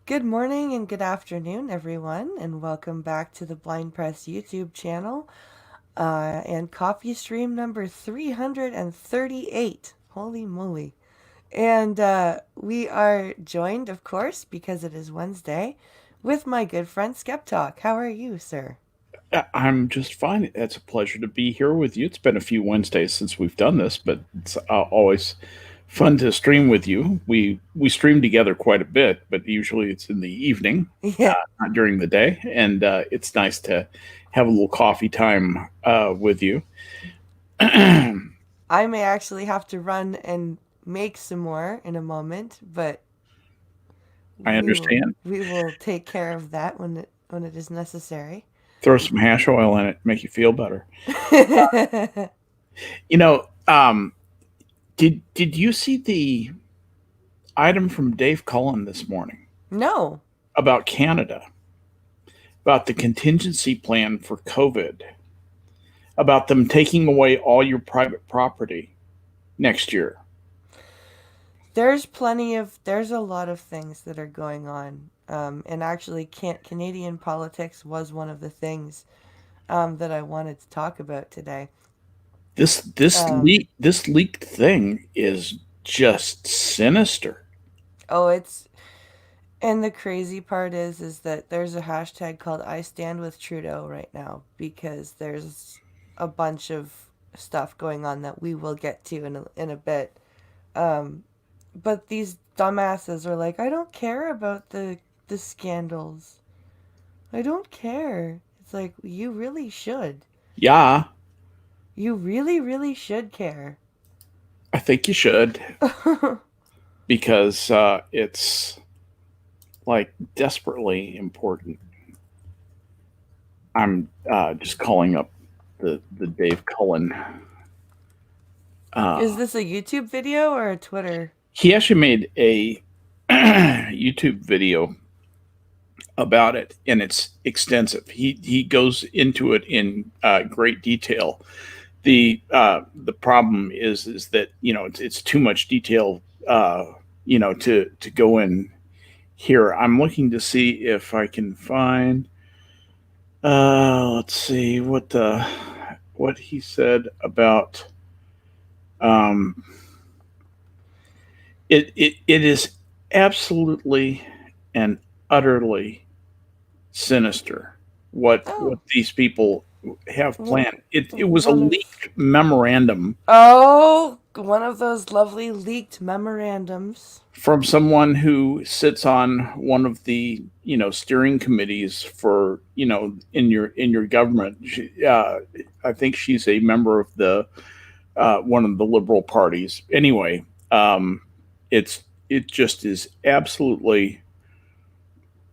Good morning and good afternoon, everyone, and welcome back to the Blind Press YouTube channel and coffee stream number 338. Holy moly. And we are joined, of course, because it is Wednesday, with my good friend Skep Talk. How are you, sir? I'm just fine. It's a pleasure to be here with you. It's been a few Wednesdays since we've done this, but it's always fun to stream with you. We stream together quite a bit, but usually it's in the evening, Yeah, not during the day, and it's nice to have a little coffee time with you. I I may actually have to run and make some more in a moment, but we will understand. we will take care of that when it is necessary. Throw some hash oil in it, make you feel better. You know, did you see the item from Dave Cullen this morning No. about Canada? About the contingency plan for COVID, about them taking away all your private property next year. There's a lot of things that are going on. And actually, Canadian politics was one of the things that I wanted to talk about today. Um, This leaked thing is just sinister. oh, and the crazy part is that there's a hashtag called I Stand with Trudeau right now because there's a bunch of stuff going on that we will get to in a bit. Um, but these dumbasses are like, I don't care about the scandals. I don't care. It's like, you really should. Yeah, You really, really should care. I think you should because it's like desperately important. I'm just calling up the Dave Cullen. Uh, Is this a YouTube video or a Twitter? he actually made a YouTube video about it, and it's extensive. He goes into it in great detail. The problem is that it's too much detail. To go in here. I'm looking to see if I can find. Let's see what he said about. Um, it is absolutely and utterly sinister what Oh, these people have w- planned. It was a one of leaked memorandum one of those lovely leaked memorandums. from someone who sits on one of the steering committees for in your government. I think she's a member of the one of the liberal parties. Anyway, it's it just is absolutely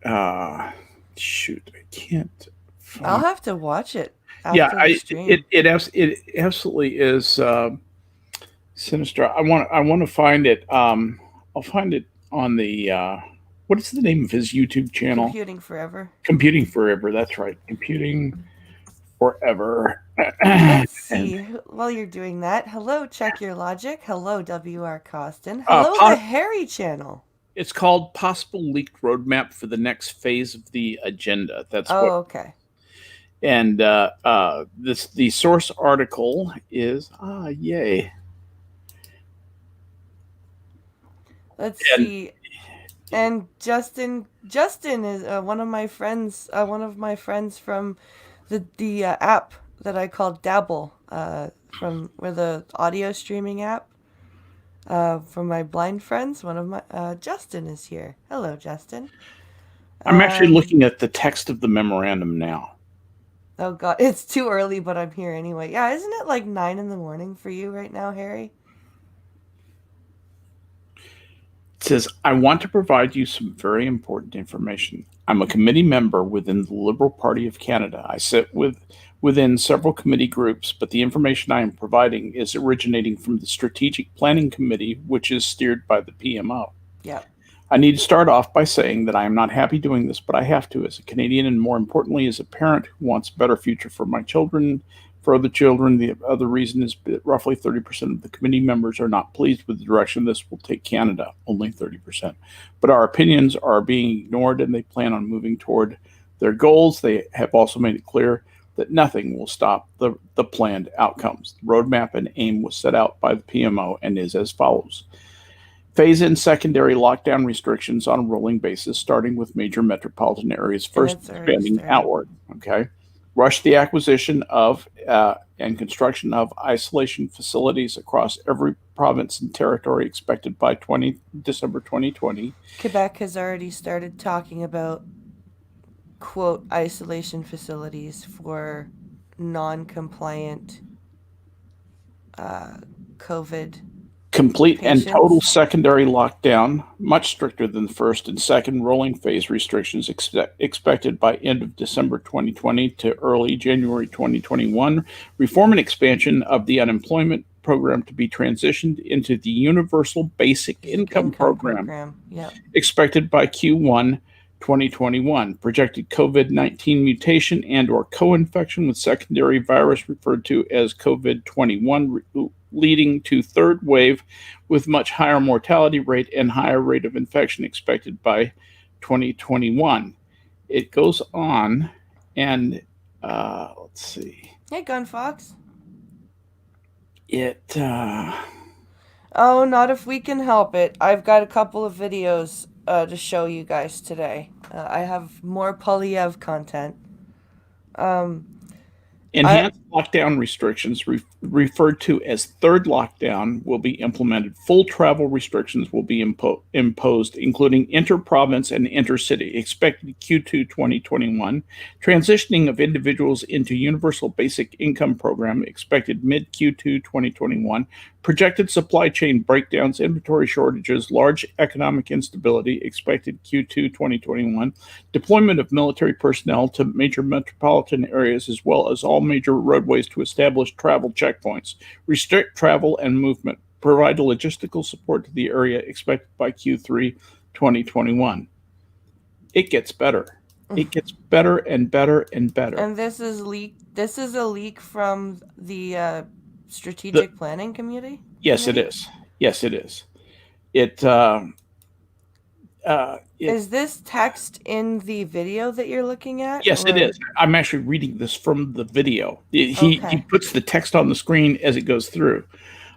uh, shoot. I can't I'll find. have to watch it Yeah, after the stream. it absolutely is sinister. I want to find it. I'll find it on the what is the name of his YouTube channel? Computing forever. Computing Forever. That's right, Computing Forever. Let's And see. While you're doing that, hello, Check Your Logic. Hello, WR Costin. Hello, the po- Harry channel. it's called Possible Leaked Roadmap for the Next Phase of the Agenda. That's what. Oh, okay. And this the source article is yay. Let's And see. And Justin is one of my friends from the app that I call Dabble, from where the audio streaming app. From my blind friends, one of my Justin is here. Hello, Justin. I'm actually Um, looking at the text of the memorandum now. oh God, it's too early, but I'm here anyway. Yeah, isn't it like 9 in the morning for you right now, Harry? It says, I want to provide you some very important information. I'm a committee member within the Liberal Party of Canada. I sit within several committee groups, but the information I am providing is originating from the Strategic Planning Committee, which is steered by the PMO. Yeah. I need to start off by saying that I am not happy doing this, but I have to as a Canadian and more importantly as a parent who wants a better future for my children, For other children, the other reason is that roughly 30% of the committee members are not pleased with the direction this will take Canada, only 30%. But our opinions are being ignored and they plan on moving toward their goals. They have also made it clear that nothing will stop the planned outcomes. The roadmap and aim was set out by the PMO and is as follows. Phase in secondary lockdown restrictions on a rolling basis, starting with major metropolitan areas And first, it's already expanding started. outward. Okay. Rush the acquisition of and construction of isolation facilities across every province and territory expected by December 2020. Quebec has already started talking about, quote, isolation facilities for non compliant uh, COVID Complete and total patients. secondary lockdown, much stricter than the first and second rolling phase restrictions expected by end of December 2020 to early January 2021. Reform and expansion of the unemployment program to be transitioned into the Universal Basic Income Income Program, program. Yep. expected by Q1 2021. Projected COVID-19 mutation and or co-infection with secondary virus referred to as COVID-21 leading to third wave with much higher mortality rate and higher rate of infection expected by 2021. It goes on and let's see. Hey, Gun Fox. It Oh, not if we can help it. I've got a couple of videos to show you guys today. I have more Polyev content. Um, I Enhanced lockdown restrictions, referred to as third lockdown, will be implemented. Full travel restrictions will be imposed, including inter-province and intercity, expected Q2 2021. Transitioning of individuals into Universal Basic Income Program, expected mid-Q2 2021. Projected supply chain breakdowns, inventory shortages, large economic instability, expected Q2 2021. Deployment of military personnel to major metropolitan areas as well as all major roadways to establish travel checkpoints, restrict travel and movement, provide logistical support to the area, expected by Q3 2021. It gets better. It gets better and better and better. and this is leak. This is a leak from the The, strategic planning committee. yes, it is. Yes, it is. It it Is this text in the video that you're looking at, Yes, it or is. I'm actually reading this from the video. He okay? puts the text on the screen as it goes through.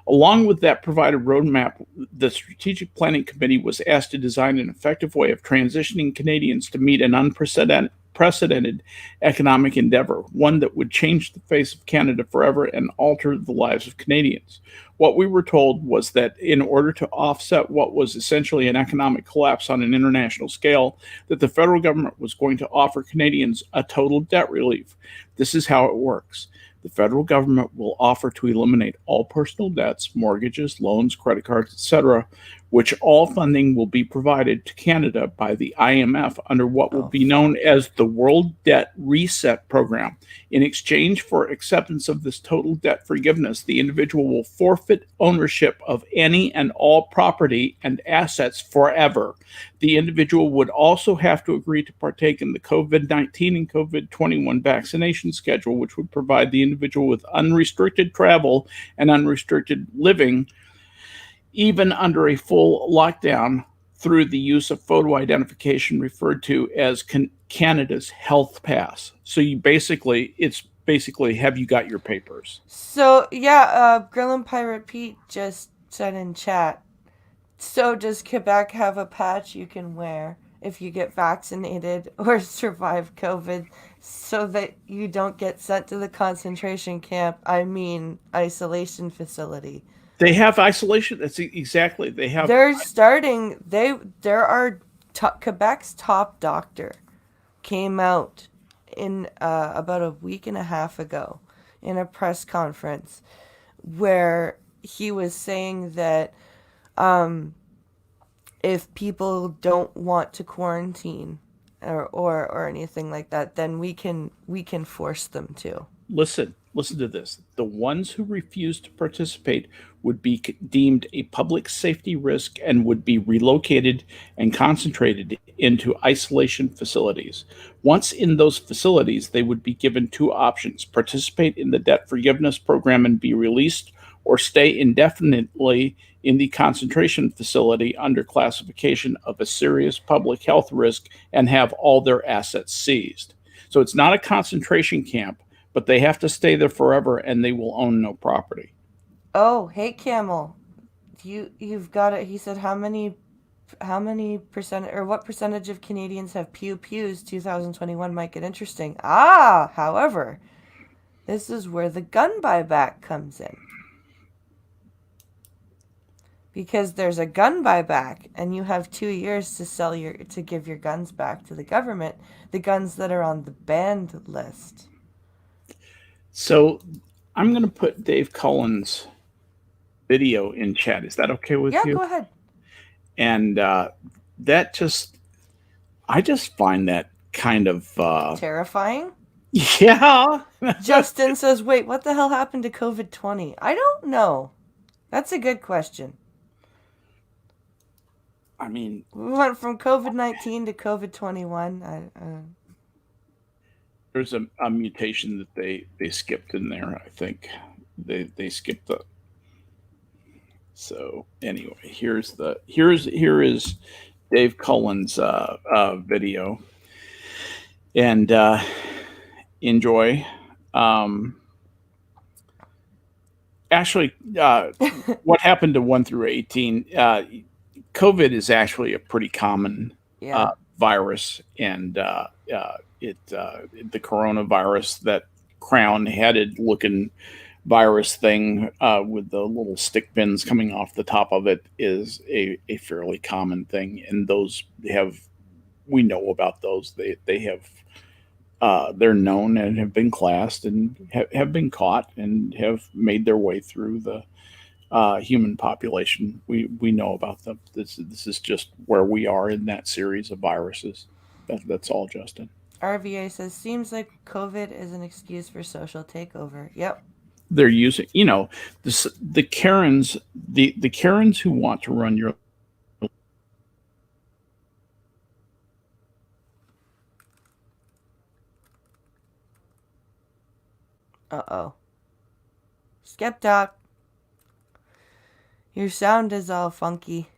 Along with that provided roadmap, the Strategic Planning Committee was asked to design an effective way of transitioning Canadians to meet an unprecedented economic endeavor, one that would change the face of Canada forever and alter the lives of Canadians. What we were told was that in order to offset what was essentially an economic collapse on an international scale, that the federal government was going to offer Canadians a total debt relief. This is how it works. The federal government will offer to eliminate all personal debts, mortgages, loans, credit cards, etc., which all funding will be provided to Canada by the IMF under what will Oh be known fuck! as the World Debt Reset Program. In exchange for acceptance of this total debt forgiveness, the individual will forfeit ownership of any and all property and assets forever. The individual would also have to agree to partake in the COVID-19 and COVID-21 vaccination schedule, which would provide the individual with unrestricted travel and unrestricted living, even under a full lockdown, through the use of photo identification referred to as Canada's Health Pass. So it's basically, have you got your papers? So yeah, Grillin' Pirate Pete just said in chat. So does Quebec have a patch you can wear if you get vaccinated or survive COVID, so that you don't get sent to the concentration camp? I mean, isolation facility. They have isolation. That's exactly. They have. They're starting. There are Quebec's top doctor came out in about a week and a half ago in a press conference where he was saying that if people don't want to quarantine or anything like that, then we can force them to. Listen, listen to this, the ones who refused to participate would be deemed a public safety risk and would be relocated and concentrated into isolation facilities. Once in those facilities, they would be given two options: participate in the debt forgiveness program and be released, or stay indefinitely in the concentration facility under classification of a serious public health risk and have all their assets seized. So it's not a concentration camp, but they have to stay there forever and they will own no property. Oh, hey Camel, you've got it. He said how many percent or what percentage of Canadians have pew pews? 2021 might get interesting. Ah, however, this is where the gun buyback comes in. Because there's a gun buyback and you have 2 years to give your guns back to the government, the guns that are on the banned list. So I'm going to put Dave Cullen's video in chat. Is that okay with Yeah, you? go ahead. And that just, I just find that kind of Terrifying. yeah. Justin says, wait, what the hell happened to COVID 20? I don't know. That's a good question. I mean, We went from COVID 19 to COVID 21. there's a mutation that they skipped in there. I think they skipped the. So anyway, here is Dave Cullen's video, and enjoy. Actually, what happened to 1 through 18? COVID is actually a pretty common Yeah. virus, and the coronavirus, that crown-headed looking virus thing with the little stick pins coming off the top of it, is a fairly common thing, and those we know about those. They have they're known and have been classed and have been caught and have made their way through the human population. We know about them. This is just where we are in that series of viruses. That's all, Justin. RVA says, seems like COVID is an excuse for social takeover. Yep. They're using, the Karens, the Karens who want to run your. Uh-oh. Skep Doc. Your sound is all funky.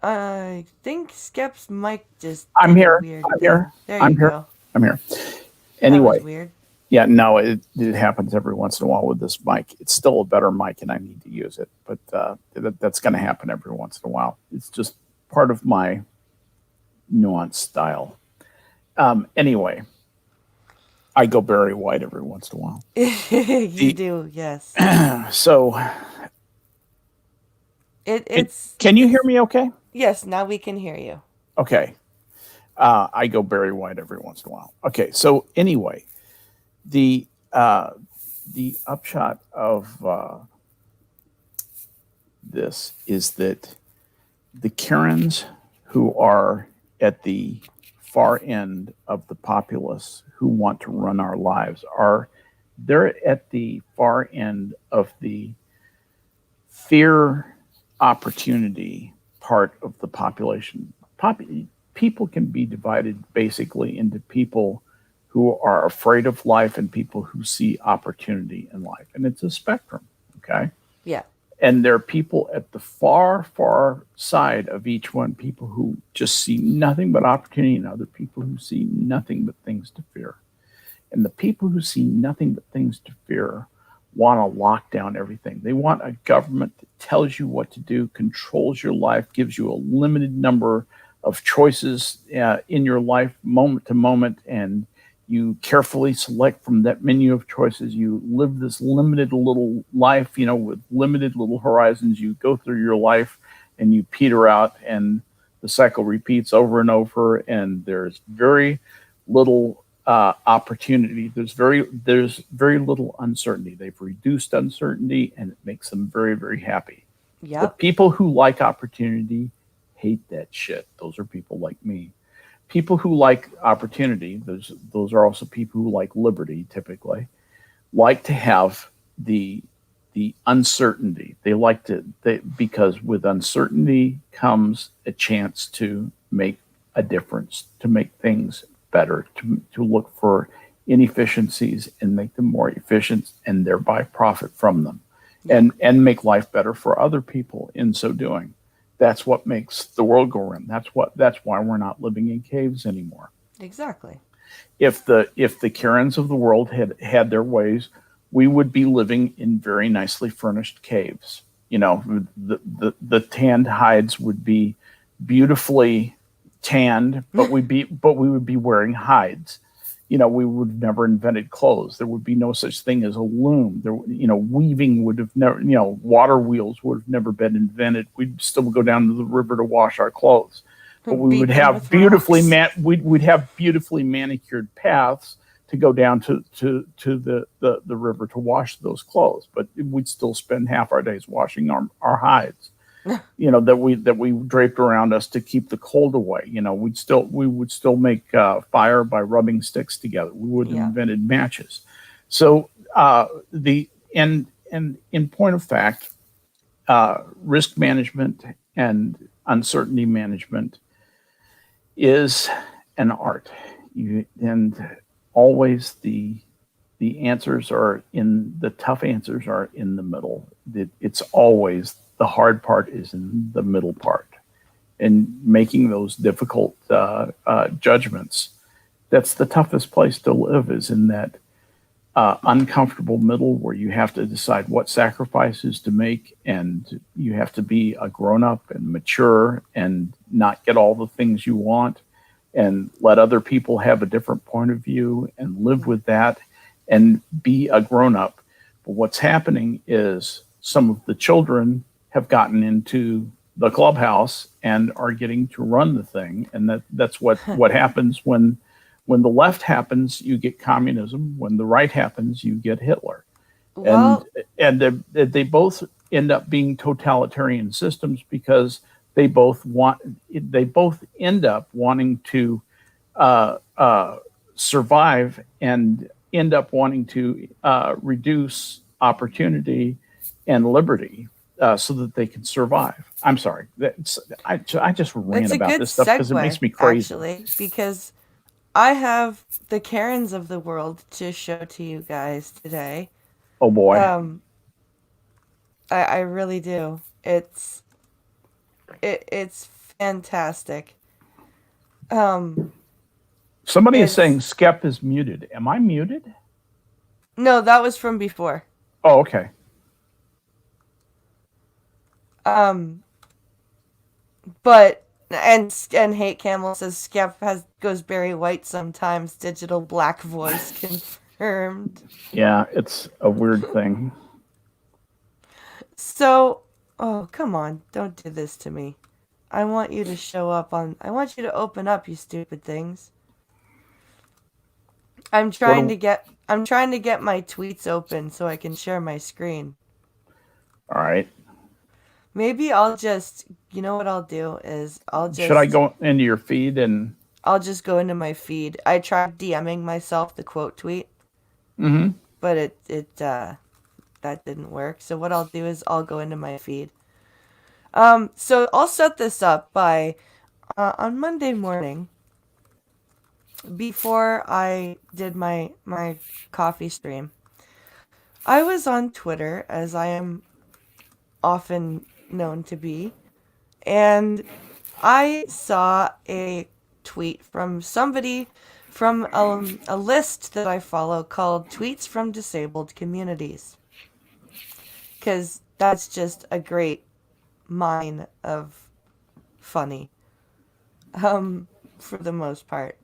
I think Skep's mic just I'm did a here. weird I'm thing. here. There I'm you here. go. I'm here. That Anyway, was weird. yeah, no, it happens every once in a while with this mic. It's still a better mic, and I need to use it, but that's going to happen every once in a while. It's just part of my nuanced style. Anyway, I go Barry White every once in a while. You do, yes. So, can you hear me okay? Yes, now we can hear you. Okay. I go Barry White every once in a while. Okay, so anyway, the upshot of this is that the Karens who are at the far end of the populace who want to run our lives they're at the far end of the fear opportunity part of the population. People can be divided basically into people who are afraid of life and people who see opportunity in life. And it's a spectrum, okay? Yeah. And there are people at the far, far side of each one, people who just see nothing but opportunity, and other people who see nothing but things to fear. And the people who see nothing but things to fear want to lock down everything. They want a government that tells you what to do, controls your life, gives you a limited number of choices in your life, moment to moment, and you carefully select from that menu of choices. You live this limited little life, with limited little horizons. You go through your life and you peter out, and the cycle repeats over and over, and there's very little opportunity. There's very little uncertainty. They've reduced uncertainty, and it makes them very, very happy. Yep. The people who like opportunity hate that shit. Those are people like me. People who like opportunity, those are also people who like liberty typically, like to have the uncertainty. They like to because with uncertainty comes a chance to make a difference, to make things better, to look for inefficiencies and make them more efficient and thereby profit from them, Yeah, and make life better for other people in so doing. That's what makes the world go round. That's why we're not living in caves anymore. exactly. If the Karens of the world had their ways, we would be living in very nicely furnished caves. You know, the tanned hides would be beautifully tanned, but we would be wearing hides. You know, we would have never invented clothes. There would be no such thing as a loom. There, weaving would have never, water wheels would have never been invented. We'd still go down to the river to wash our clothes, but we would Beat them have with rocks. we'd have beautifully manicured paths to go down to the river to wash those clothes. But we'd still spend half our days washing our hides, that we draped around us to keep the cold away. We would still make fire by rubbing sticks together. We wouldn't have Yeah. invented matches. So the and in point of fact, risk management and uncertainty management is an art. And always the tough answers are in the middle. It's always the hard part is in the middle part, and making those difficult judgments. That's the toughest place to live, is in that uncomfortable middle where you have to decide what sacrifices to make, and you have to be a grown up and mature and not get all the things you want, and let other people have a different point of view and live with that and be a grown up. But what's happening is some of the children have gotten into the clubhouse and are getting to run the thing, and that's what happens when the left happens, you get communism. When the right happens, you get Hitler. And Well, they both end up being totalitarian systems because they both end up wanting to survive and end up wanting to reduce opportunity and liberty so that they can survive. I'm sorry. I just it's rant a about good this stuff because it segue, makes me crazy. actually, because I have the Karens of the world to show to you guys today. Oh boy. Um, I really do. It's fantastic. Um, Somebody is saying it's Skep is muted. Am I muted? no, that was from before. Oh, okay. Um, but and Hate Camel says Skep has goes Barry White sometimes. Digital black voice confirmed. Yeah, it's a weird thing. So, oh come on, don't do this to me. I want you to show up on. I want you to open up, you stupid things. What? Do, I'm trying to get my tweets open so I can share my screen. all right. Maybe I'll just, you know what I'll do is Should I go into your feed and? I'll just go into my feed. I tried DMing myself the quote tweet, Mm-hmm. but it that didn't work. So what I'll do is I'll go into my feed. So I'll set this up by on Monday morning before I did my coffee stream. I was on Twitter, as I am often known to be, and I saw a tweet from somebody from a list that I follow called Tweets from Disabled Communities. Because that's just a great mine of funny, for the most part.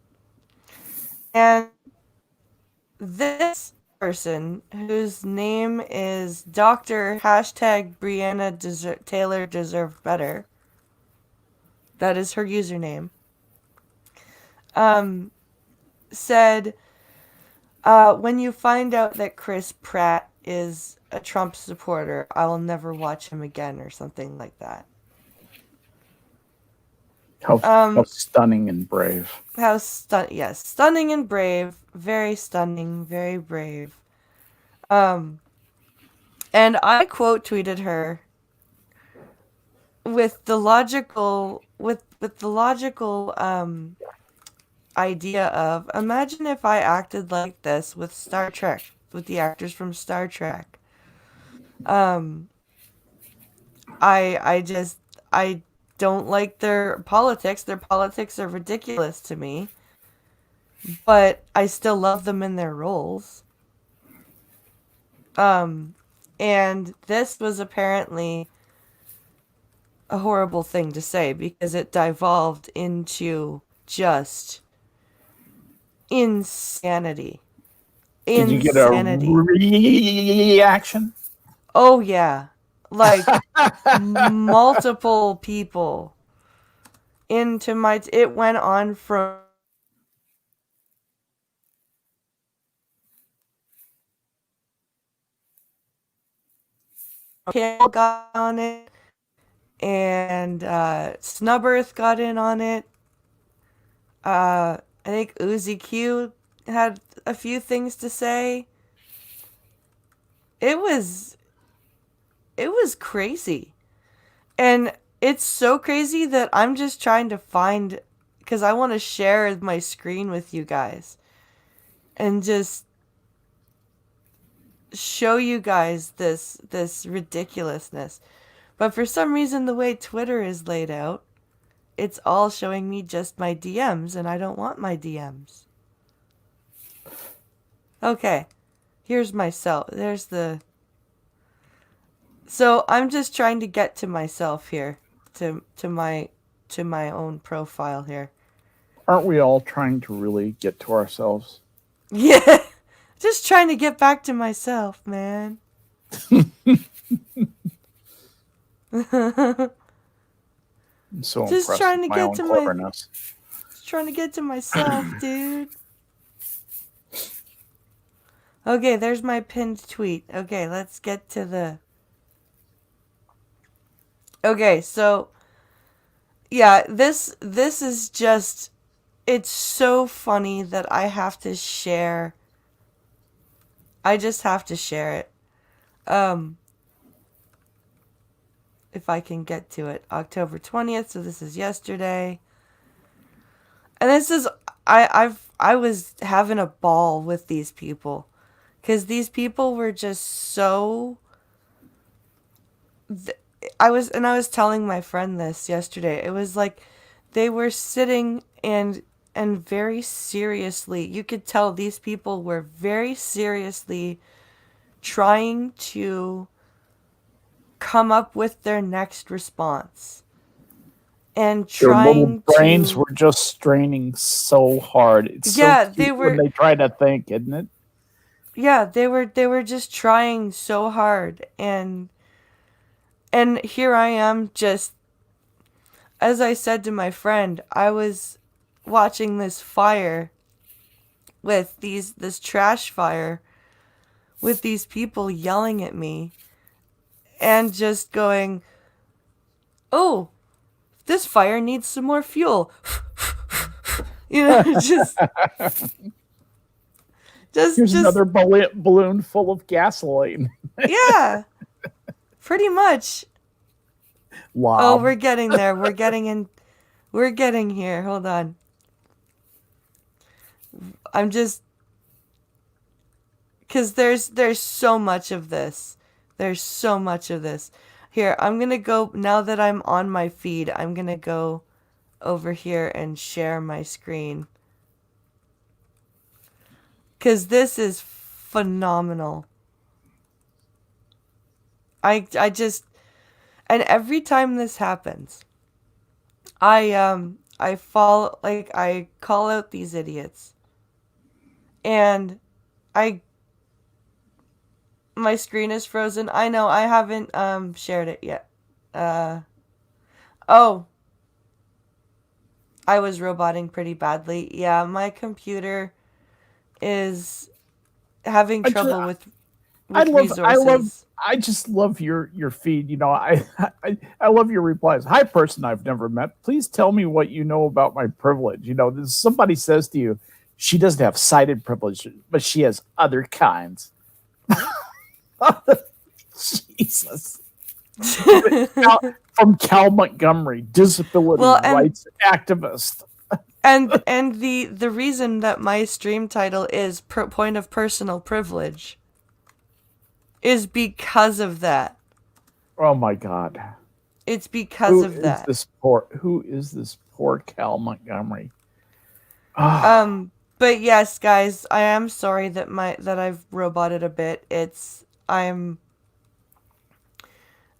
And this person, whose name is Dr. hashtag Taylor deserved better, that is her username, um, said, when you find out that Chris Pratt is a Trump supporter, I will never watch him again, or something like that. How Um, stunning and brave. yes, stunning and brave, very stunning, very brave. Um, and I quote tweeted her with the logical idea of, imagine if I acted like this with Star Trek, with the actors from Star Trek. Um, I just I don't like their politics. Their politics are ridiculous to me, but I still love them in their roles. Um, and this was apparently a horrible thing to say because it devolved into just insanity. Did you get a Insanity. reaction? Oh, yeah. Like multiple people into my. It went on from. Kale got on it, and Snubbers got in on it. I think Uzi Q had a few things to say. It was it was crazy. And it's so crazy that I'm just trying to find, because I want to share my screen with you guys and just show you guys this ridiculousness. But for some reason the way Twitter is laid out, it's all showing me just my DMs, and I don't want my DMs. Okay. Here's myself. There's the. So I'm just trying to get to myself here, to my own profile here. Aren't we all trying to really get to ourselves? Yeah, just trying to get back to myself, man. I'm so Just impressed trying with to my get own to my, cleverness. just trying to get to myself, dude. Okay, there's my pinned tweet. Okay, let's get to the. Okay, so yeah, this is just, it's so funny that I have to share. I just have to share it. Um if I can get to it. October 20th, so this is yesterday. And this is I was having a ball with these people cuz these people were just so I was telling my friend this yesterday. It was like they were sitting and very seriously, you could tell these people were very seriously trying to come up with their next response and Their little trying brains to. were just straining so hard. It's so Yeah, cute when they try to think, isn't it? they were just trying so hard, and here I am, just as I said to my friend, I was watching this fire with this trash fire with these people yelling at me and just going, "Oh, this fire needs some more fuel." You know, Here's just another balloon full of gasoline. yeah, pretty much. Oh, Lob. we're getting there. We're getting in. We're getting here. Hold on. I'm just, because there's so much of this. There's so much of this. Here, I'm gonna go, now that I'm on my feed, I'm gonna go over here and share my screen. Because this is phenomenal. I just, and every time this happens, I fall, like, I call out these idiots. And I, my screen is frozen. I know, I haven't shared it yet. Uh oh, I was roboting pretty badly. Yeah, my computer is having I just, trouble with. with I love, resources. I just love your feed. You know, I love your replies. Hi, person I've never met. Please tell me what you know about my privilege. You know, somebody says to you, she doesn't have sighted privilege, but she has other kinds. Jesus. Cal, from Cal Montgomery, disability Well, rights activist. and the reason that my stream title is point of personal privilege is because of that. Oh my God. It's because of that. Who is this poor Cal Montgomery? Oh, But yes, guys, I am sorry that I've roboted a bit.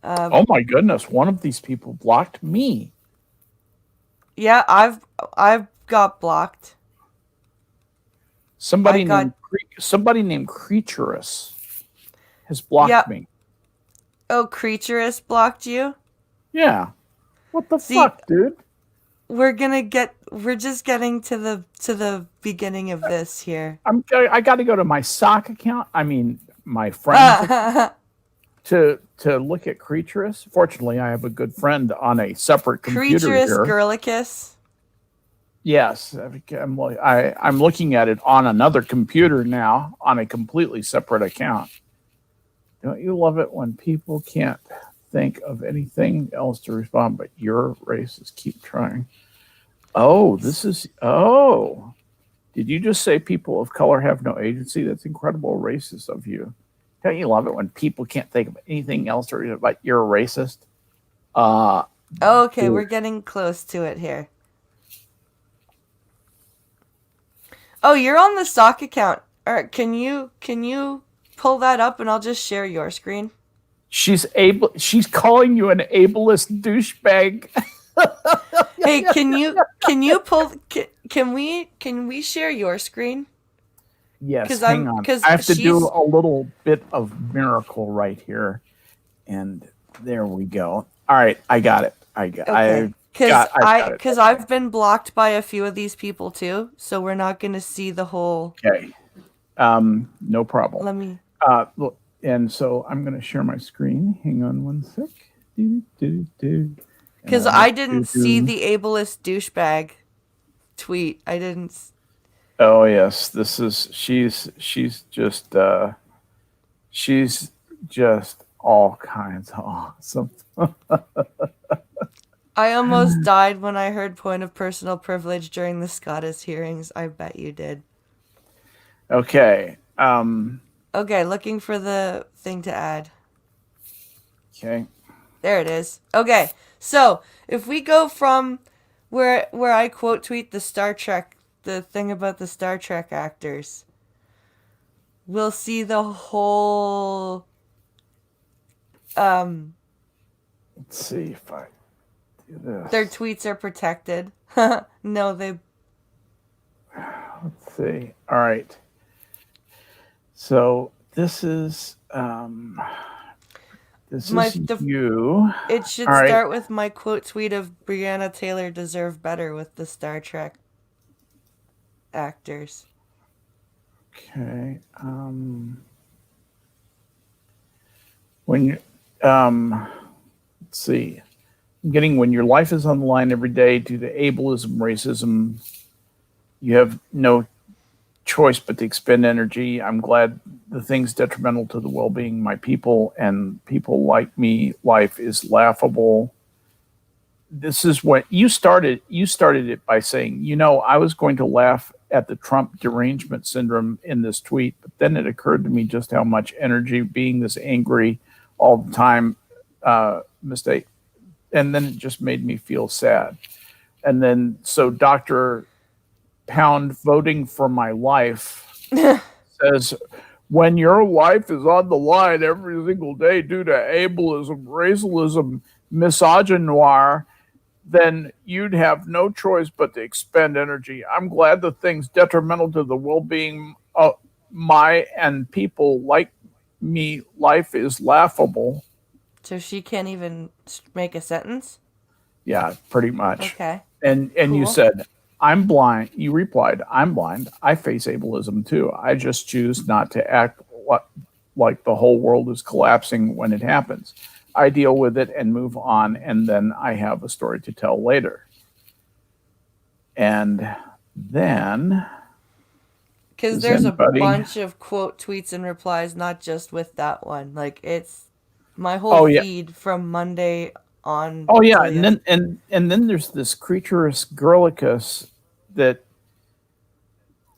oh my goodness. One of these people blocked me. Yeah, I've got blocked. I got Somebody named Creaturous has yeah. blocked me. Oh, Creaturous blocked you. Yeah. What the See, fuck, dude? we're just getting to the beginning of this here. I got to go to my sock account. I mean, my friend's account to look at Creaturous. Fortunately, I have a good friend on a separate computer Creaturous here. Girlicus. Yes, I'm looking at it on another computer now on a completely separate account. Don't you love it when people can't think of anything else to respond, but your racists keep trying? Oh, did you just say people of color have no agency? That's incredible racist of you. Don't you love it when people can't think of anything else or but you're a racist? Okay, Dude. we're getting close to it here. Oh, you're on the stock account. All right, can you pull that up and I'll just share your screen? She's calling you an ableist douchebag. Hey, can you pull can we share your screen? Yes, hang on. I have to do a little bit of miracle right here. And there we go. All right, I got it. Okay. Because I've been blocked by a few of these people too, so we're not going to see the whole. Okay. No problem. Let me. Look, and so I'm going to share my screen. Hang on one sec. Because I didn't see the ableist douchebag tweet. I didn't. Oh yes, this is she's just all kinds of awesome. I almost died when I heard point of personal privilege during the Scottish hearings. I bet you did. Okay. Okay, looking for the thing to add. Okay. There it is. Okay, so if we go from where I quote tweet the thing about the Star Trek actors, we'll see the whole. Let's see if I do this. Their tweets are protected. No, they. Let's see. All right. So this is you. It should start with my quote tweet of Breonna Taylor deserved better with the Star Trek actors. Okay. When you let's see. I'm getting when your life is on the line every day due to ableism, racism, you have no choice but to expend energy. I'm glad the things detrimental to the well-being of my people and people like me, life is laughable. This is what you started it by saying, you know, I was going to laugh at the Trump derangement syndrome in this tweet, but then it occurred to me just how much energy being this angry all the time mistake. And then it just made me feel sad. And then, so Dr. Pound voting for my life says, when your life is on the line every single day due to ableism, racialism, misogynoir, then you'd have no choice but to expend energy. I'm glad the things detrimental to the well-being of my and people like me, life is laughable. So she can't even make a sentence? Yeah, pretty much. Okay. And cool. You said, I'm blind. You replied, I'm blind. I face ableism too. I just choose not to act like the whole world is collapsing when it happens. I deal with it and move on, and then I have a story to tell later. And then Because does there's a anybody? bunch of quote tweets and replies, not just with that one. Like, it's my whole Oh yeah, feed from Monday on oh yeah, till and yes. then there's this creaturus Gurlicus that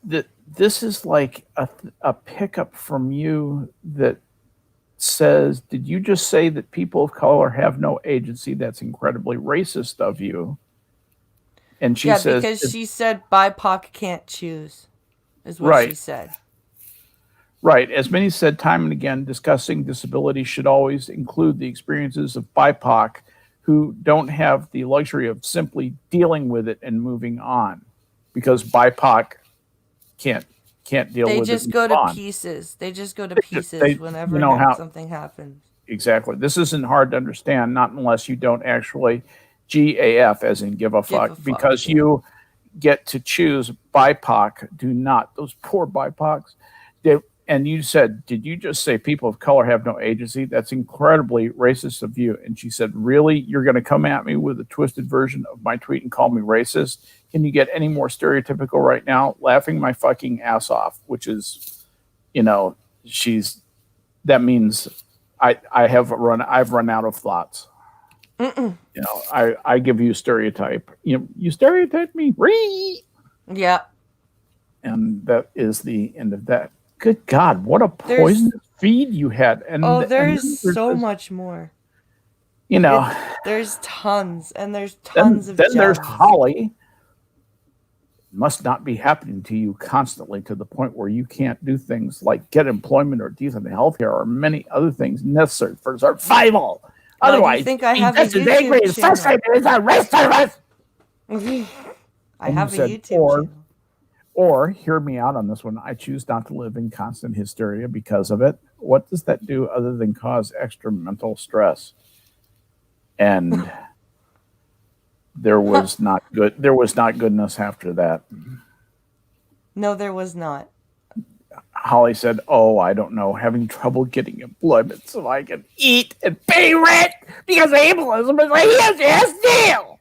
that this is like a pickup from you that says, did you just say that people of color have no agency? That's incredibly racist of you. And she Yeah, says, because she said BIPOC can't choose, is what she right, said. right. As many said time and again, discussing disability should always include the experiences of BIPOC who don't have the luxury of simply dealing with it and moving on, because BIPOC can't can't deal They with it just and go move to on. pieces. They just go to They, pieces you whenever know how something happens. exactly. This isn't hard to understand, not unless you don't actually GAF, as in give a Give fuck, a fuck, because yeah. you get to choose. BIPOC do not. Those poor BIPOCs. They, and you said, did you just say people of color have no agency? That's incredibly racist of you. And she said, really? You're going to come at me with a twisted version of my tweet and call me racist? Can you get any more stereotypical right now? Laughing my fucking ass off, which is, you know, she's, that means I've run out of thoughts. Mm-mm. You know, I give you stereotype. You stereotype me, Ree! Yeah. And that is the end of that. Good God, what a There's poisonous feed you had. oh, And there's then there's so this, much more. you know, There's tons, and there's then tons of then there's gems. Holly. Must not be happening to you constantly to the point where you can't do things like get employment or decent health care or many other things necessary for survival. Why do you Otherwise, think you'd I be have a just as angry YouTube and channel? frustrated as a rest of us. I And you have a said, YouTube channel. or hear me out on this one. I choose not to live in constant hysteria because of it. What does that do other than cause extra mental stress? And there was not good. There was not goodness after that. No, there was not. Holly said, "Oh, I don't know, having trouble getting employment so I can eat and pay rent because ableism is a huge ass deal."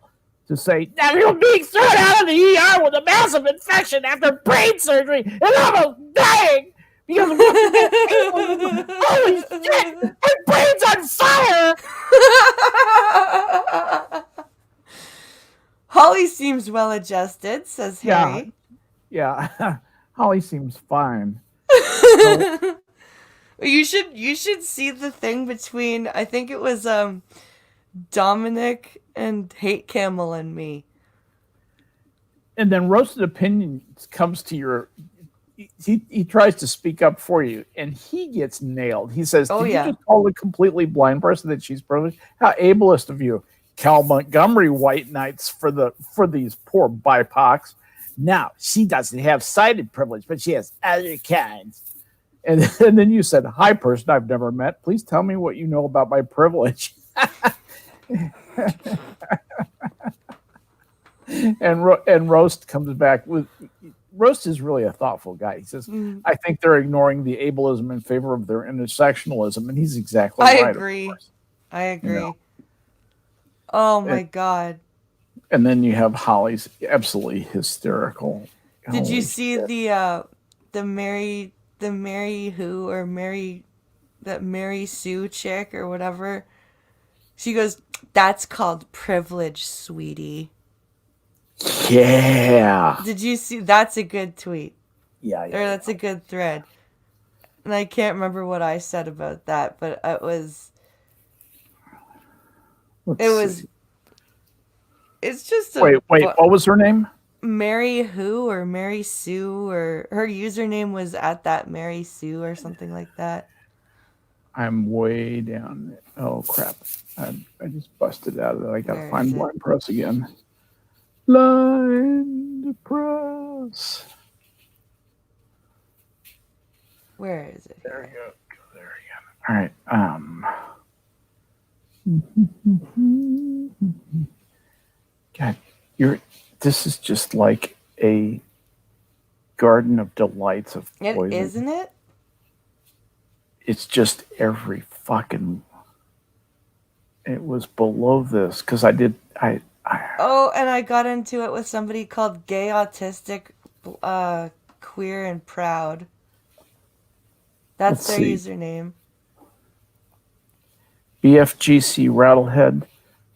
To say, now you're being thrown out of the ER with a massive infection after brain surgery and almost dying because once again, ableism. Holy shit, my brain's on fire. Holly seems well adjusted, says Yeah, Harry. yeah. Holly seems fine. So, You should see the thing between, I think it was Dominic and Hate Camel and me. and then roasted opinions comes to your he tries to speak up for you and he gets nailed. He says, Oh did you yeah. just call a completely blind person that she's privileged? How ableist of you. Cal Montgomery white knights for these poor BIPOCs. Now she doesn't have sighted privilege, but she has other kinds. And then you said, hi person I've never met, please tell me what you know about my privilege. And Roast comes back with Roast is really a thoughtful guy. He says, I think they're ignoring the ableism in favor of their intersectionalism, and he's exactly I right, of agree. course. I You know. agree. Oh my And, god. and then you have Holly's absolutely hysterical. Did you Holy see shit. the Mary who or Mary that Mary Sue chick or whatever? She goes, "That's called privilege, sweetie." Yeah. Did you see? That's a good tweet. Yeah, Or yeah, that's yeah. a good thread. And I can't remember what I said about that, but Let's it was see. it's just Wait, what was her name? Mary who or Mary Sue, or her username was at that Mary Sue or something like that. I'm way down. Oh crap. I just busted out of it. I gotta Where is find it? Blind Press again. Blind Press. Where is it There we here? go. There we go. All right. God, this is just like a garden of delights of It poison. isn't it? it's just every fucking. It was below this because I Oh, and I got into it with somebody called Gay Autistic, Queer and Proud. That's let's their see. username. BFGC Rattlehead.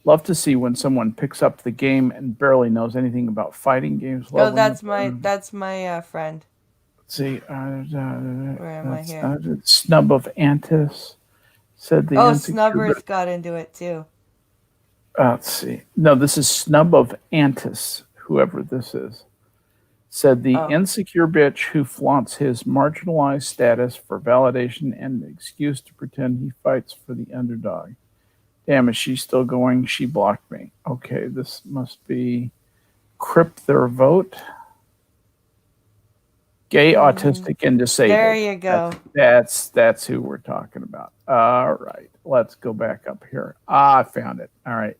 Love to see when someone picks up the game and barely knows anything about fighting games. Oh, Leveling up. that's my friend. Let's see. Where am I That's here? Snub of Antis said the Oh, insecure. Snubberth got into it too. Let's see. No, this is Snub of Antis, whoever this is. Said the Oh, insecure bitch who flaunts his marginalized status for validation and an excuse to pretend he fights for the underdog. Damn, is she still going? She blocked me. Okay, this must be Crypt Their Vote. Gay, autistic, and there disabled. you go. That's who we're talking about. All right, let's go back up here. I found it. All right.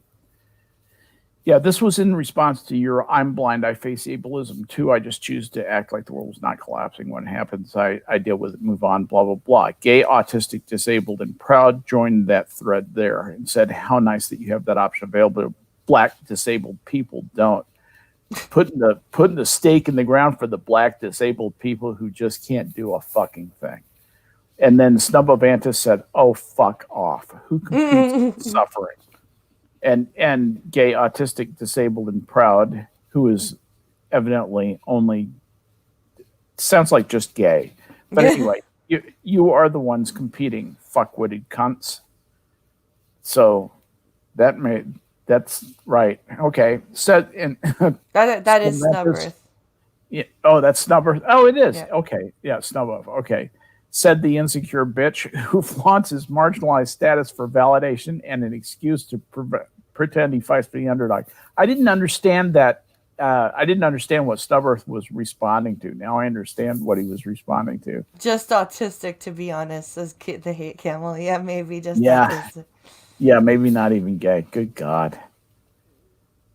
Yeah, this was in response to your I'm blind, I face ableism too. I just choose to act like the world is not collapsing. When it happens, I deal with it, move on, blah, blah, blah. Gay, autistic, disabled, and proud joined that thread there and said, how nice that you have that option available. Black disabled people don't. Putting the stake in the ground for the black disabled people who just can't do a fucking thing. And then Snub of Antis said, oh, fuck off. Who competes with suffering? And gay, autistic, disabled, and proud, who is evidently only sounds like just gay. But anyway, you are the ones competing, fuckwitted cunts. So that's right. Okay. So and that is Snubberth. Yeah. Oh, that's Snubber. Oh, it is. Yeah. Okay. Yeah, Snubber. Okay. Said the insecure bitch who flaunts his marginalized status for validation and an excuse to pretend he fights for the underdog. I didn't understand that. I didn't understand what Stubborth was responding to. Now I understand what he was responding to. Just autistic, to be honest, says the hate camel. Yeah, maybe just Yeah. autistic. Yeah, maybe not even gay. Good God.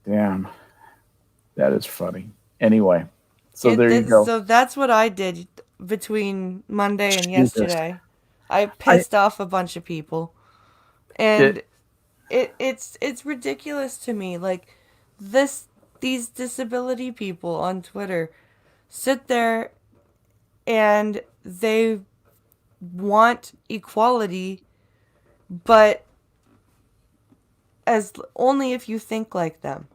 Damn. That is funny. Anyway, so there you go. So that's what I did between Monday and Jesus. yesterday. I pissed off a bunch of people, and it's ridiculous to me. Like these disability people on Twitter sit there and they want equality, but as only if you think like them.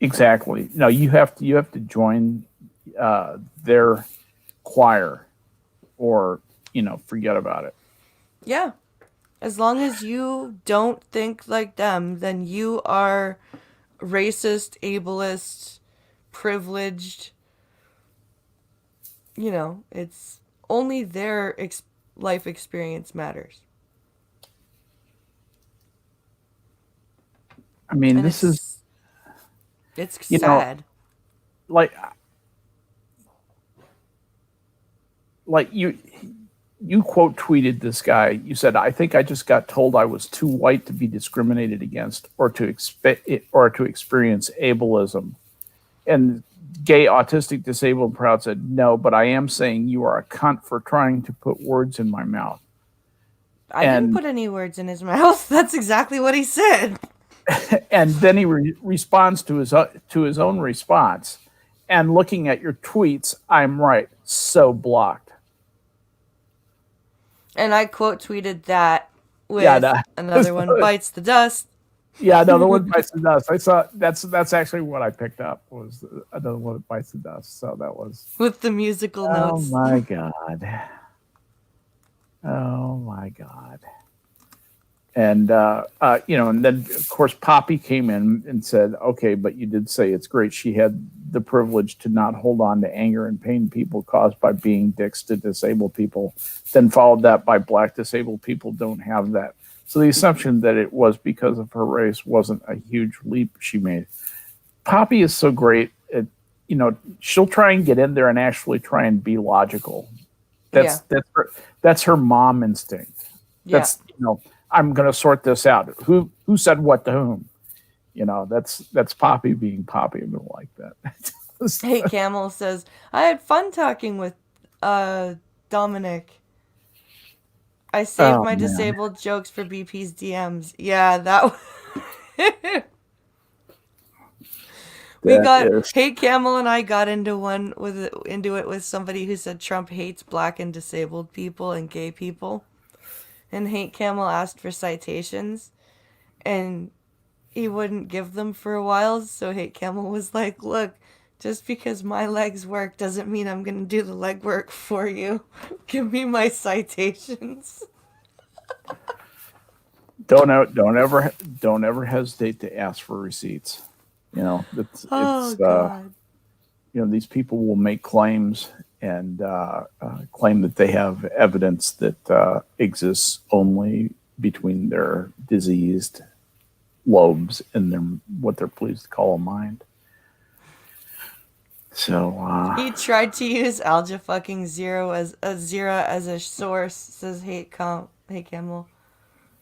Exactly. No, you have to join their choir, or forget about it. Yeah. As long as you don't think like them, then you are racist, ableist, privileged. It's only their life experience matters. I mean, And this is it's you know sad. like you quote tweeted this guy. You said, "I think I just got told I was too white to be discriminated against, or to experience ableism." And gay, autistic, disabled, proud said, "No, but I am saying you are a cunt for trying to put words in my mouth." I didn't put any words in his mouth. That's exactly what he said. And then he responds to his own response. And looking at your tweets, I'm right. So blocked. And I quote tweeted that with another one bites the dust. Yeah, another one bites the dust. I saw that's actually what I picked up, was another one that bites the dust. So that was with the musical notes. Oh my God. Oh my God. And and then of course Poppy came in and said, "Okay, but you did say it's great. She had the privilege to not hold on to anger and pain people caused by being dicks to disabled people." Then followed that by black disabled people don't have that. So the assumption that it was because of her race wasn't a huge leap she made. Poppy is so great at, she'll try and get in there and actually try and be logical. That's her mom instinct. That's I'm going to sort this out. Who said what to whom? That's Poppy being Poppy. I'm going to like that. Hey, Camel says, I had fun talking with Dominic. I saved Oh my man, disabled jokes for BP's DMs. Yeah, we that got is. Hate Camel and I got into it with somebody who said Trump hates black and disabled people and gay people. And Hate Camel asked for citations and he wouldn't give them for a while, so Hate Camel was like, "Look, just because my legs work doesn't mean I'm going to do the legwork for you. Give me my citations." Don't ever hesitate to ask for receipts. Oh It's god. these people will make claims and claim that they have evidence that exists only between their diseased lobes and their what they're pleased to call a mind. So He tried to use alga fucking zero as a source, says Hate Camel.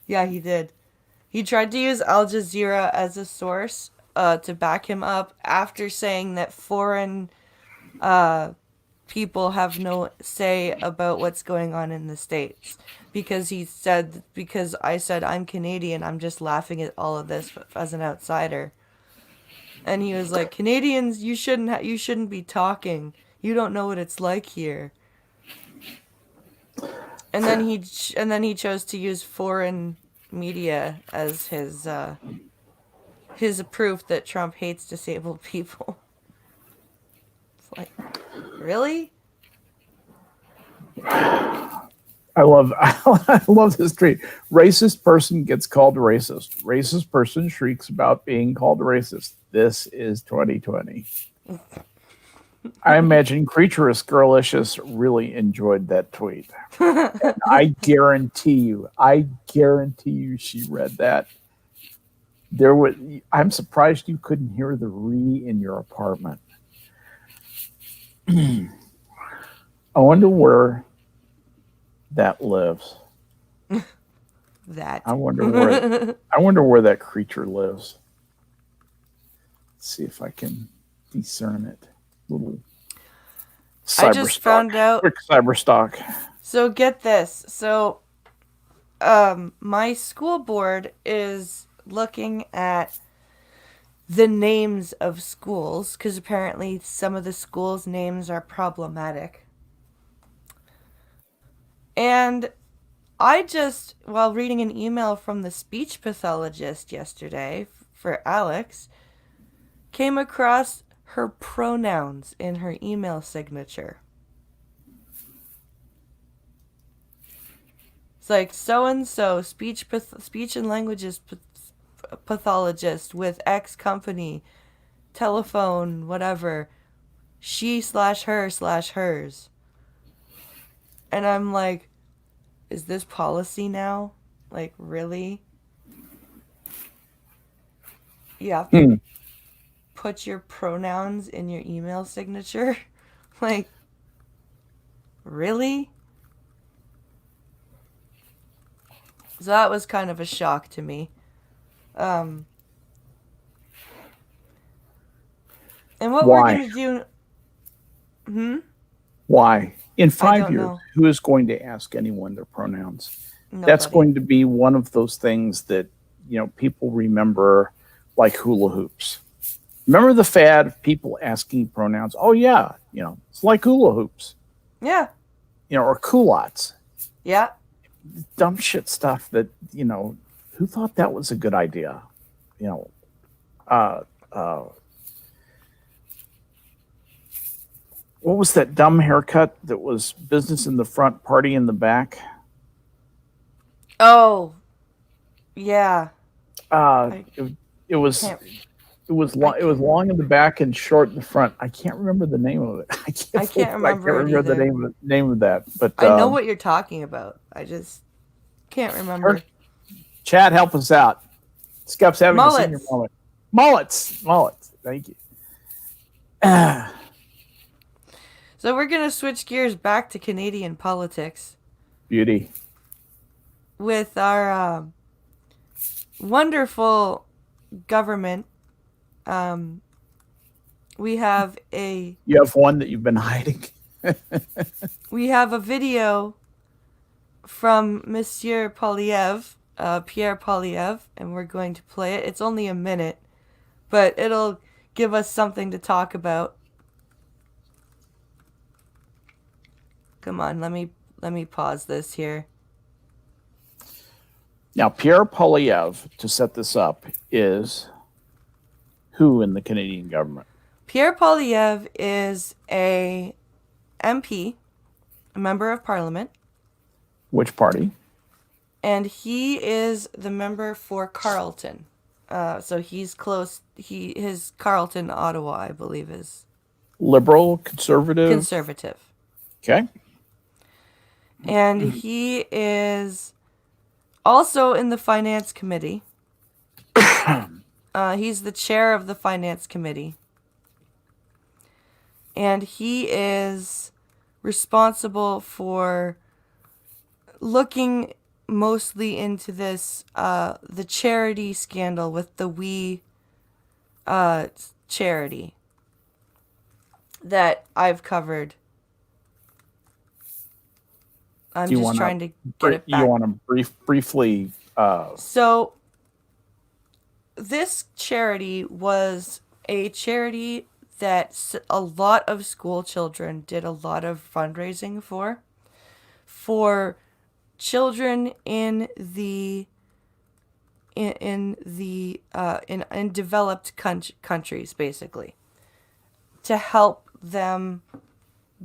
Yeah, he did. He tried to use Al Jazeera as a source to back him up after saying that foreign people have no say about what's going on in the States. Because I said I'm Canadian, I'm just laughing at all of this as an outsider. And he was like, Canadians, you shouldn't be talking. You don't know what it's like here. And then he chose to use foreign media as his proof that Trump hates disabled people. It's like, really? I love I love this tweet. Racist person gets called racist. Racist person shrieks about being called racist. This is 2020. I imagine Creaturous Girlicious really enjoyed that tweet. I guarantee you she read that. There was I'm surprised you couldn't hear the re in your apartment. I wonder where that lives. That. I wonder where that creature lives. Let's see if I can discern it. Little I just cyber found out. quick cyber stalk. So get this. So my school board is looking at the names of schools because apparently some of the schools' names are problematic. And while reading an email from the speech pathologist yesterday for Alex, came across her pronouns in her email signature. It's like so and so speech and languages pathologist with X company, telephone, whatever, she/her/hers. And I'm like, is this policy now? Like, really? You have to Hmm. put your pronouns in your email signature? Like, really? So that was kind of a shock to me. Um, and what we're Why? gonna do? Hmm. Why? In I 5 years, don't know. who is going to ask anyone their pronouns? That's Nobody. going to be one of those things that people remember, like hula hoops. Remember the fad of people asking pronouns? Oh yeah, it's like hula hoops, Yeah. or culottes. Yeah. Dumb shit stuff that who thought that was a good idea? You know, uh, uh, what was that dumb haircut that was business in the front, party in the back? Oh. Yeah. Uh, I it, it was can't. it was I long. It was can't. long in the back and short in the front. I can't remember the name of it. I I can't believe can't I can't remember it remember the either. name of that. But I know what you're talking about. I just can't her, remember. Chad, help us out. Skep's having a senior Mullets. moment. Mullets. Thank you. So we're gonna switch gears back to Canadian politics Beauty. with our wonderful government. Um, we have a You have one that you've been hiding. we have a video from Monsieur Polyev, Pierre Polyev, and we're going to play it. It's only a minute, but it'll give us something to talk about. Come on, let me pause this here. Now, Pierre Polyev, to set this up, is who in the Canadian government? Pierre Polyev is a MP, a member of parliament. Which party? And he is the member for Carleton. So he's close. His Carleton, Ottawa, I believe, is Liberal, conservative? conservative. Okay. And he is also in the finance committee. He's the chair of the finance committee. And he is responsible for looking mostly into this, the charity scandal with the We charity that I've covered. I'm just trying to get it back. You want to briefly? So, this charity was a charity that a lot of school children did a lot of fundraising for children in developed countries, basically, to help them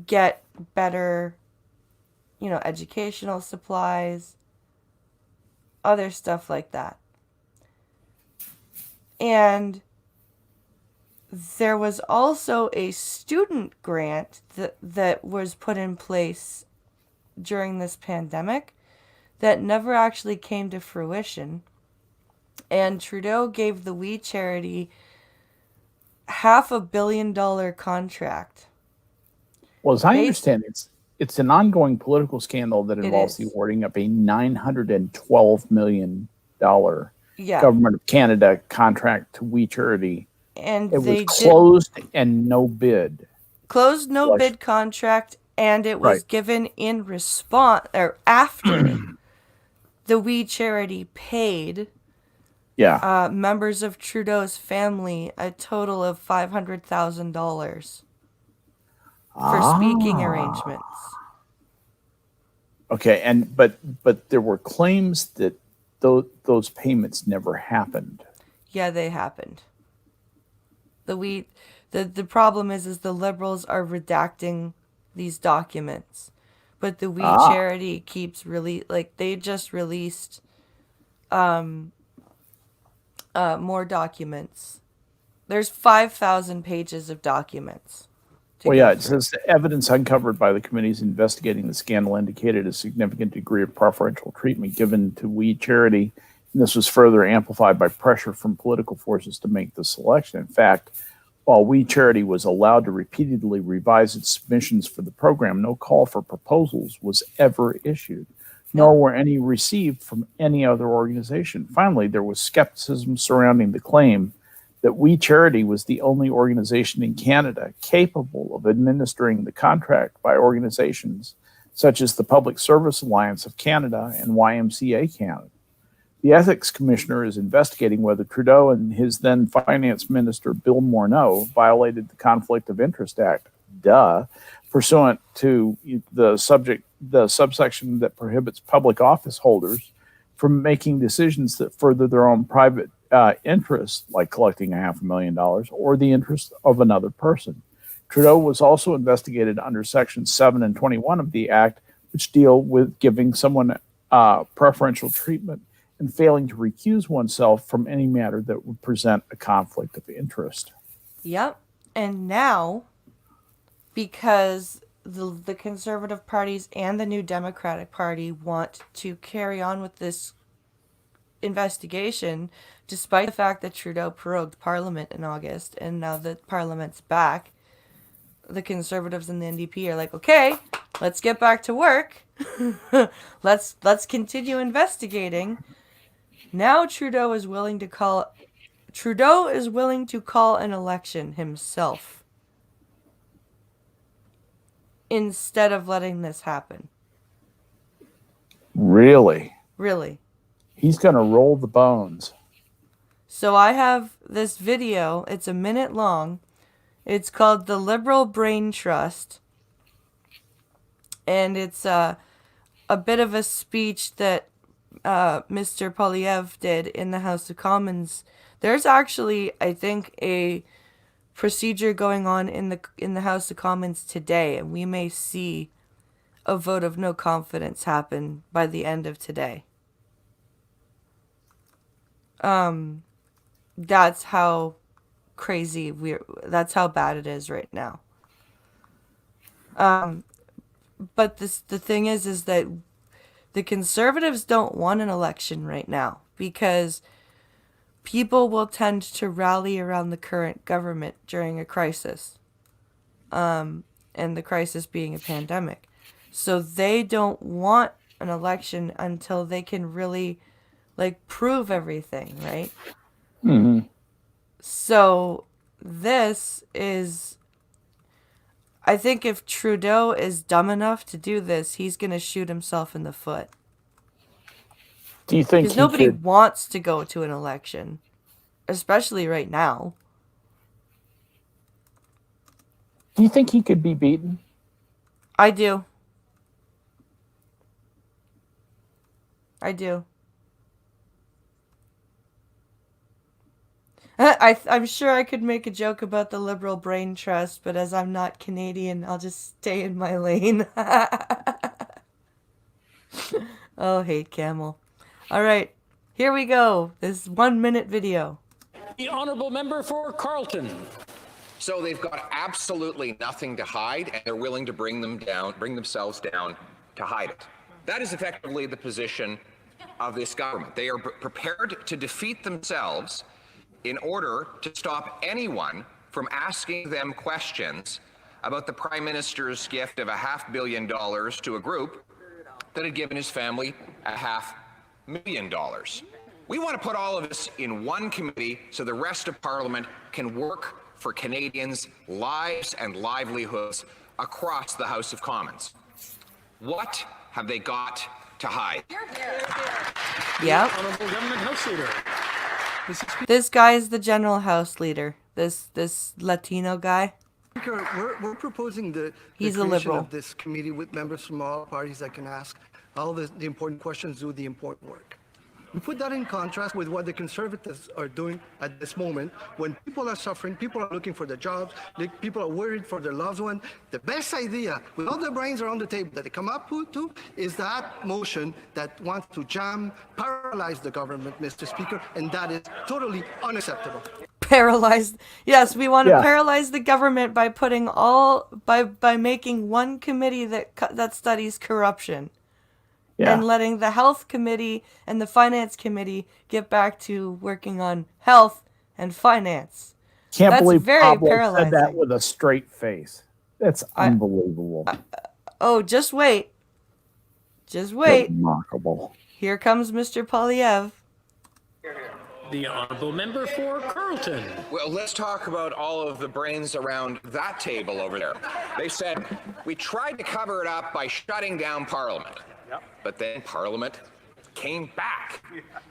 get better, educational supplies, other stuff like that. And there was also a student grant that was put in place during this pandemic that never actually came to fruition. And Trudeau gave the We charity $500 million contract. Well, as I understand, it's an ongoing political scandal that involves the awarding of a $912 million Government of Canada contract to We charity. And it was closed and no bid. Closed, no bid contract, and it was given in response, or after the We charity paid members of Trudeau's family a total of $500,000 for speaking arrangements. Okay, but there were claims that those payments never happened. Yeah, they happened. The problem is the Liberals are redacting these documents, but the We charity keeps they just released more documents. There's 5,000 pages of documents. It says the evidence uncovered by the committees investigating the scandal indicated a significant degree of preferential treatment given to We charity, and this was further amplified by pressure from political forces to make the selection. In fact, while We charity was allowed to repeatedly revise its submissions for the program, no call for proposals was ever issued, nor were any received from any other organization. Finally, there was skepticism surrounding the claim that We charity was the only organization in Canada capable of administering the contract by organizations such as the Public Service Alliance of Canada and YMCA Canada. The Ethics Commissioner is investigating whether Trudeau and his then Finance Minister, Bill Morneau, violated the Conflict of Interest Act, pursuant to the subsection that prohibits public office holders from making decisions that further their own private interests, like collecting $500,000, or the interest of another person. Trudeau was also investigated under Sections 7 and 21 of the Act, which deal with giving someone preferential treatment and failing to recuse oneself from any matter that would present a conflict of interest. Yep. And now, because the Conservative parties and the New Democratic Party want to carry on with this investigation, despite the fact that Trudeau prorogued Parliament in August, and now that Parliament's back, the Conservatives and the NDP are like, okay, let's get back to work. let's continue investigating. Now Trudeau is willing to call an election himself instead of letting this happen. Really? Really. He's going to roll the bones. So I have this video. It's a minute long. It's called The Liberal Brain Trust. And it's a bit of a speech that Mr. Polyev did in the House of Commons. There's actually, I think, a procedure going on in the House of Commons today, and we may see a vote of no confidence happen by the end of today. That's how crazy that's how bad it is right now. But the thing is that the Conservatives don't want an election right now because people will tend to rally around the current government during a crisis. And the crisis being a pandemic. So they don't want an election until they can really prove everything, right? Mm-hmm. So this is, I think if Trudeau is dumb enough to do this, he's going to shoot himself in the foot. Do you think because nobody wants to go to an election, especially right now? Do you think he could be beaten? I do. I do. I'm sure I could make a joke about the Liberal Brain Trust, but as I'm not Canadian, I'll just stay in my lane. Oh, hate camel. All right, here we go. This 1 minute video. The honourable member for Carleton. So they've got absolutely nothing to hide, and they're willing to bring themselves down to hide it. That is effectively the position of this government. They are prepared to defeat themselves in order to stop anyone from asking them questions about the Prime Minister's gift of $500 million to a group that had given his family $500,000. We want to put all of this in one committee so the rest of Parliament can work for Canadians' lives and livelihoods across the House of Commons. What have they got to hide? Yep. Honourable Government House Leader. This guy is the General House Leader. This Latino guy. We're proposing the He's a creation liberal. of this committee with members from all parties that can ask all the important questions, do the important work. We put that in contrast with what the Conservatives are doing at this moment when people are suffering, people are looking for their jobs, people are worried for their loved one. The best idea, with all their brains around the table that they come up with is that motion that wants to paralyze the government, Mr. Speaker, and that is totally unacceptable. Paralyzed. Yes, we want to paralyze the government by by making one committee that studies corruption. Yeah. And letting the health committee and the finance committee get back to working on health and finance. Can't That's believe very Pablo paralyzing. said that with a straight face. That's unbelievable. Oh, just wait. Just wait. Remarkable. Here comes Mr. Polyev. The honourable member for Carleton. Well, let's talk about all of the brains around that table over there. They said, we tried to cover it up by shutting down Parliament. Yep. But then Parliament came back.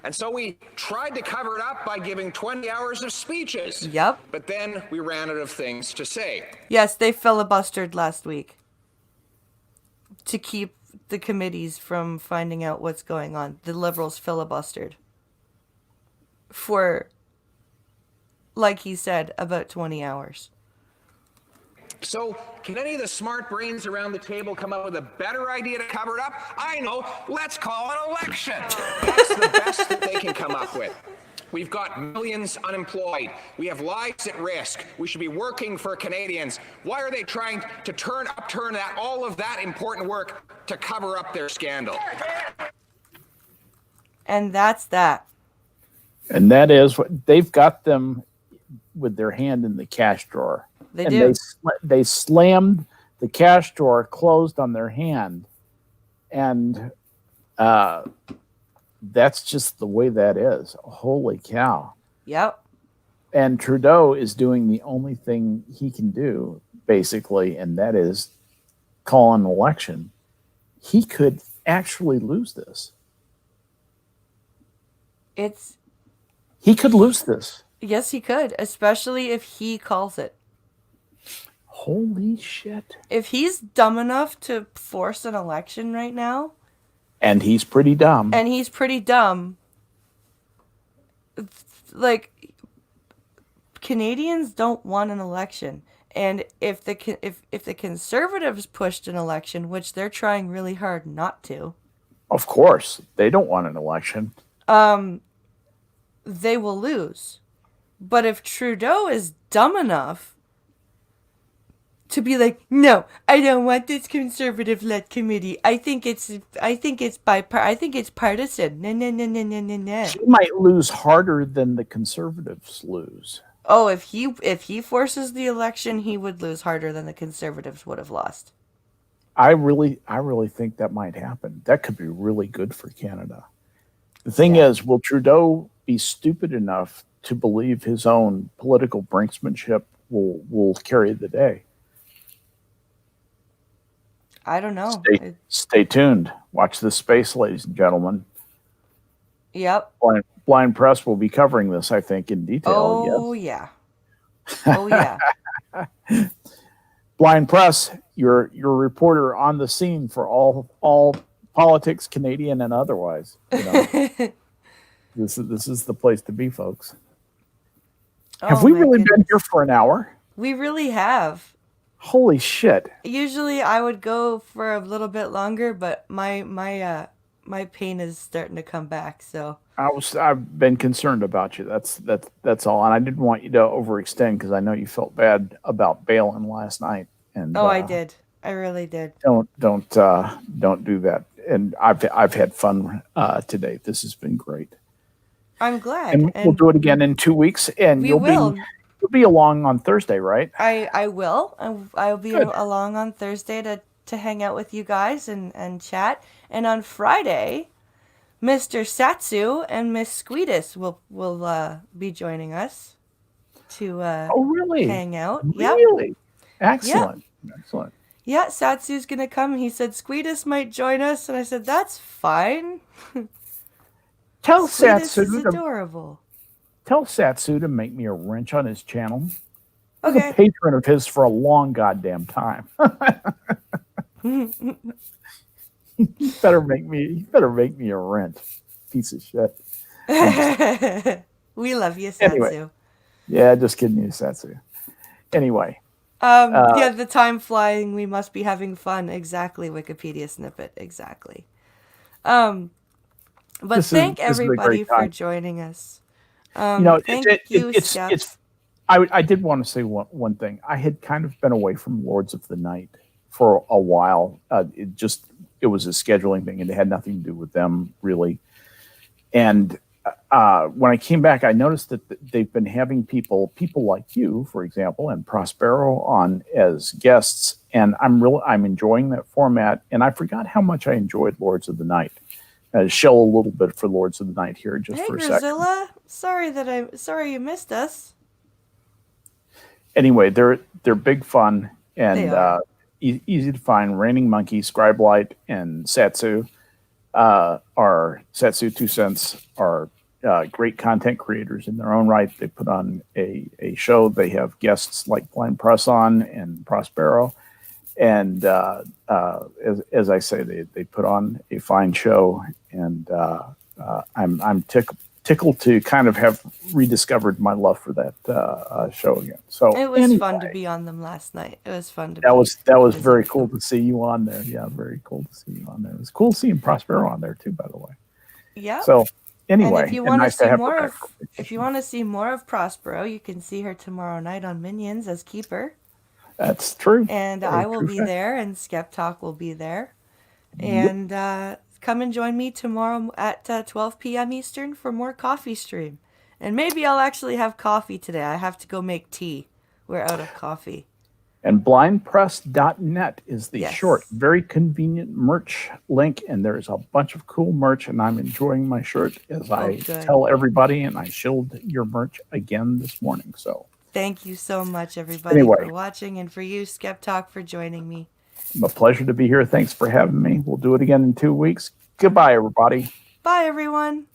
And so we tried to cover it up by giving 20 hours of speeches. Yep. But then we ran out of things to say. Yes, they filibustered last week to keep the committees from finding out what's going on. The Liberals filibustered for, like he said, about 20 hours. So, can any of the smart brains around the table come up with a better idea to cover it up? I know, let's call an election. That's the best that they can come up with. We've got millions unemployed. We have lives at risk. We should be working for Canadians. Why are they trying to upturn all of that important work to cover up their scandal? And that's that. And that is what they've got them with their hand in the cash drawer. They and do. They slammed the cash drawer closed on their hand. And that's just the way that is. Holy cow. Yep. And Trudeau is doing the only thing he can do, basically, and that is call an election. He could actually lose this. He could lose this. Yes, he could, especially if he calls it. Holy shit. If he's dumb enough to force an election right now, and he's pretty dumb. Like, Canadians don't want an election. And if the Conservatives pushed an election, which they're trying really hard not to. Of course, they don't want an election. They will lose. But if Trudeau is dumb enough to be like, no, I don't want this conservative-led committee. I think it's partisan. No. He might lose harder than the Conservatives lose. Oh, if he forces the election, he would lose harder than the Conservatives would have lost. I really think that might happen. That could be really good for Canada. The thing is, will Trudeau be stupid enough to believe his own political brinksmanship will carry the day? I don't know. Stay tuned. Watch this space, ladies and gentlemen. Yep. Blind Press will be covering this, I think, in detail. Oh, yes. Yeah. Oh, yeah. Blind Press, your reporter on the scene for all politics, Canadian and otherwise. You know, this is the place to be, folks. Have we really been here for an hour? We really have. Holy shit! Usually I would go for a little bit longer, but my pain is starting to come back. So I've been concerned about you. That's all, and I didn't want you to overextend because I know you felt bad about bailing last night. And I did. I really did. Don't do that. And I've had fun today. This has been great. I'm glad. And we'll do it again in 2 weeks. And you'll be along on Thursday, right? I will. I'll be along on Thursday to hang out with you guys and chat. And on Friday, Mr. Satsu and Miss Squeedus will be joining us to hang out. Really? Yep. Excellent. Yep. Excellent. Yeah, Satsu's gonna come. He said Squeedus might join us, and I said that's fine. Tell Squeedus is Satsu adorable. Tell Satsu to make me a wrench on his channel. Okay. I'm a patron of his for a long goddamn time. He better make me a wrench. Piece of shit. We love you, Satsu. Anyway, yeah, just kidding you, Satsu. Anyway. The time flying, we must be having fun. Exactly, Wikipedia snippet. Exactly. But thank everybody for joining us. Thank you, Skep. I did want to say one thing. I had kind of been away from Lords of the Night for a while. It was a scheduling thing, and it had nothing to do with them really. And when I came back, I noticed that they've been having people like you, for example, and Prospero on as guests, and I'm enjoying that format. And I forgot how much I enjoyed Lords of the Night. Shell a little bit for Lords of the Night here just for a second. Hey, Grisilla, sorry you missed us. Anyway, they're big fun and easy to find. Raining Monkey, Scribelight, and Satsu are Satsu 2 Cents are great content creators in their own right. They put on a show. They have guests like Blind Press on and Prospero. And as I say, they put on a fine show, and I'm tickled to kind of have rediscovered my love for that show again. So it was fun to be on them last night. It was fun to. That was very cool to see you on there. Yeah, very cool to see you on there. It was cool seeing Prospero on there too, by the way. Yeah. So anyway, and if you want to see more of Prospero, you can see her tomorrow night on Minions as Keeper. That's true. And I will be there, and Skep Talk will be there. And come and join me tomorrow at 12 p.m. Eastern for more coffee stream. And maybe I'll actually have coffee today. I have to go make tea. We're out of coffee. And blindpress.net is the short, very convenient merch link. And there's a bunch of cool merch, and I'm enjoying my shirt as I tell everybody. And I shilled your merch again this morning. So. Thank you so much, everybody, for watching, and for you, Skep Talk, for joining me. A pleasure to be here. Thanks for having me. We'll do it again in 2 weeks. Goodbye, everybody. Bye, everyone.